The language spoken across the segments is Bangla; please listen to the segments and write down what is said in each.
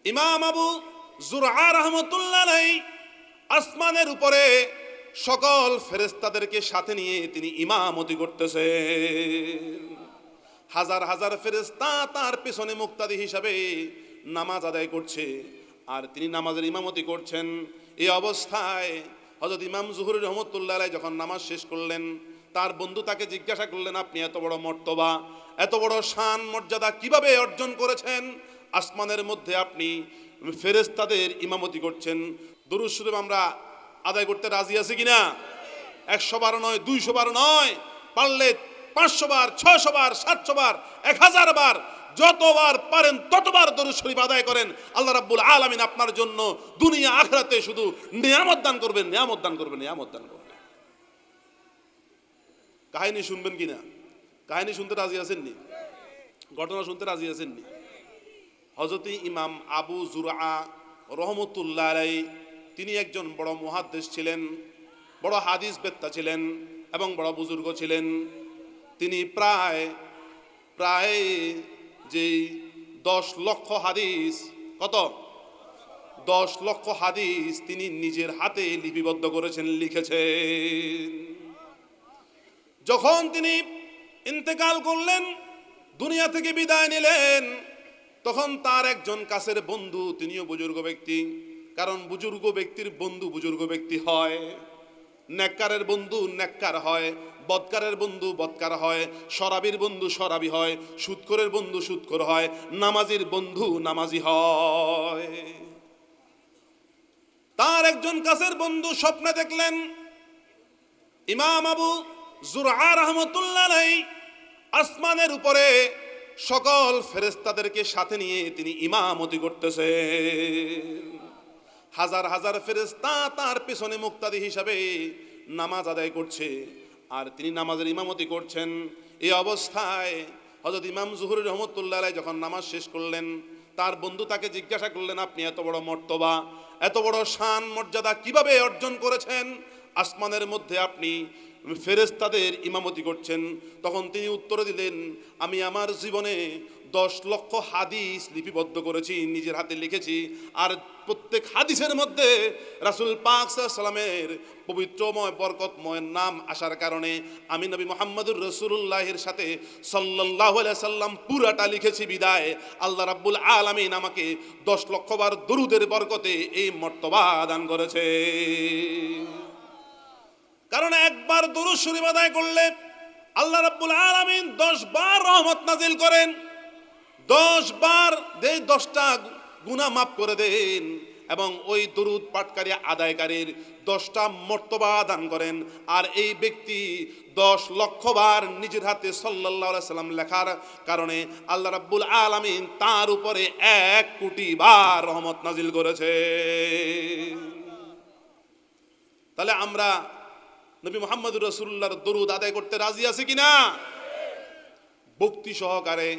ইমাম আবু যুরআ রাহমাতুল্লাহ আলাইহি আসমানের উপরে সকল ফেরেশতাদেরকে সাথে নিয়ে তিনি ইমামতি করতেছেন। হাজার হাজার ফেরেশতা তার পিছনে মুক্তাদি হিসাবে নামাজ আদায় করছে, আর তিনি নামাজের ইমামতি করছেন। এই অবস্থায় হযরত ইমাম জুহরি রহমতুল্লাহ আলাইহি যখন নামাজ শেষ করলেন, তার বন্ধু তাকে জিজ্ঞাসা করলেন, আপনি এত বড় মর্তবা, এত বড় শান মর্যাদা কিভাবে অর্জন করেছেন? আসমানের মধ্যে আপনি ফেরেশতাদের ইমামতি করছেন। দুরূদ শরীফ আমরা আদায় করতে রাজি আছি কিনা? 100 বার নয়, 200 বার নয়, পারলে 500 বার, 600 বার, 700 বার, 1000 বার, যতবার পারেন ততবার দরুদ শরীফ আদায় করেন। আল্লাহ রাব্বুল আলামিন আপনার জন্য দুনিয়া আখিরাতে শুধু নিয়ামত দান করবেন, নিয়ামত দান করবেন, নিয়ামত দান করবেন। কাহিনী শুনবেন কিনা? কাহিনী শুনতে রাজি আছেননি? ঘটনা শুনতে রাজি আছেননি? হযরত ইমাম আবু যুরআ রহমতুল্লাহ আলাইহি তিনি একজন বড় মুহাদ্দিস ছিলেন, বড় হাদিস বেত্তা ছিলেন এবং বড় বুজুর্গ ছিলেন। তিনি প্রায় যে 10 লক্ষ হাদিস, কত 10 লক্ষ হাদিস তিনি নিজের হাতে লিপিবদ্ধ করেছেন, লিখেছেন। যখন তিনি ইন্তেকাল করলেন, দুনিয়া থেকে বিদায় নিলেন, তখন তার একজন কাছের বন্ধু, তিনিও বুজুর্গ ব্যক্তি, কারণ বুজুর্গ ব্যক্তির বন্ধু বুজুর্গ ব্যক্তি হয়, নেককারের বন্ধু নেককার হয়, বদকারের বন্ধু বদকার হয়, শরাবির বন্ধু শরাবি হয়, সুদখোরের বন্ধু সুদখোর হয়, নামাজির বন্ধু নামাজি হয়। তার একজন কাছের বন্ধু স্বপ্নে দেখলেন ইমাম আবু যুরআ রাহমাতুল্লাহ আলাইহি আসমানের উপরে সকল ফেরেশতাদেরকে সাথে নিয়ে তিনি ইমামতি করতেছেন। হাজার হাজার ফেরেশতা তার পিছনে মুক্তাদি হিসাবে নামাজ আদায় করছে, আর তিনি নামাজের ইমামতি করছেন। এই অবস্থায় হযরত ইমাম জুহরি রহমতুল্লাহ আলাইহি যখন নামাজ শেষ করলেন, তার বন্ধু তাকে জিজ্ঞাসা করলেন, আপনি এত বড় মর্তবা, এত বড় শান মর্যাদা কিভাবে অর্জন করেছেন? আসমানের মধ্যে আপনি ফেরেশতাদের ইমামতি করছেন। তখন তিনি উত্তর দিলেন, আমি আমার জীবনে 10 লক্ষ হাদিস লিপিবদ্ধ করেছি, নিজের হাতে লিখেছি, আর প্রত্যেক হাদিসের মধ্যে রাসূল পাক সাল্লাল্লাহু আলাইহি সাল্লামের পবিত্রময় বরকতময় নাম আসার কারণে আমি নবী মুহাম্মদুর রাসূলুল্লাহের সাথে সাল্লাল্লাহু আলাইহি সাল্লাম পুরাটা লিখেছি। বিদায় আল্লাহ রাব্বুল আলামিন আমাকে 10 লক্ষ বার দরুদের বরকতে এই মর্তবা দান করেছে। কারণ একবার দরুদ শরীফ আদায় করলে আল্লাহ রাব্বুল আলামিন 10 বার রহমত নাজিল করেন, 10 বার 10টা গুনাহ মাফ করে দেন, এবং ওই দরুদ পাঠকারী আদায়কারীর 10টা মর্তবা দান করেন। আর এই ব্যক্তি 10 লক্ষ বার নিজের হাতে সাল্লাল্লাহু আলাইহি সাল্লাম লেখার কারণে আল্লাহ রাব্বুল আলামিন তার উপরে 1 কোটি বার রহমত নাজিল করেছে। তাহলে আমরা নবী মুহাম্মদুর রাসূলুল্লাহর দরুদ আদায় করতে রাজি আছি কিনা? ভক্তি সহকারে,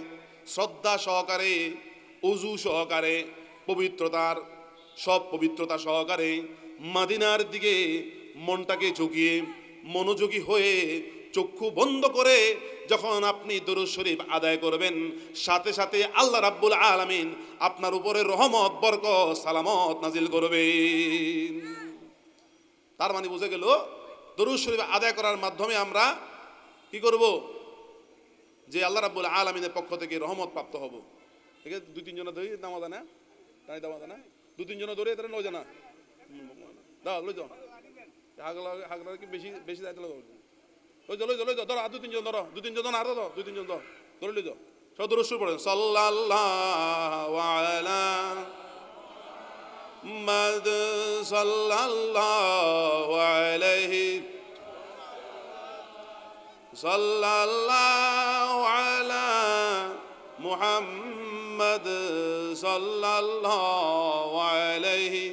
শ্রদ্ধা সহকারে, ওযু সহকারে, পবিত্রতার সব পবিত্রতা সহকারে মদিনার দিকে মনটাকে ঝুঁকিয়ে মনোযোগী হয়ে চক্ষু বন্ধ করে যখন আপনি দরুদ শরীফ আদায় করবেন, সাথে সাথে আল্লাহ রাব্বুল আলামিন আপনার উপরে রহমত, বরকত, সালামত নাজিল করবেন। তার মানে বুঝে গেল, দরুদ শরীফ আদায় করার মাধ্যমে আমরা কি করব? যে আল্লাহ রাব্বুল আলামিনের পক্ষ থেকে রহমত প্রাপ্ত হব। ঠিক আছে, 2-3 জন ধরে নামাজ না, তাই দাও না, 2-3 জন ধরে এদের নয় জানা দাও, লই যাও, হাগলা কি বেশি বেশি দায়িত্ব লাগাবো, লই যাও, লই যাও, লই যাও, ধরো, আর 2-3 জন ধরো, 2-3 জন আর ধরো, 2-3 জন ধরে লই যাও, সব দরুদ শরীফ পড়েন। সাল্লাল্লাহু আলা মুহাম্মাদ সাল্লাল্লাহু আলাইহি সাল্লাল্লাহু আলা মুহাম্মাদ সাল্লাল্লাহু আলাইহি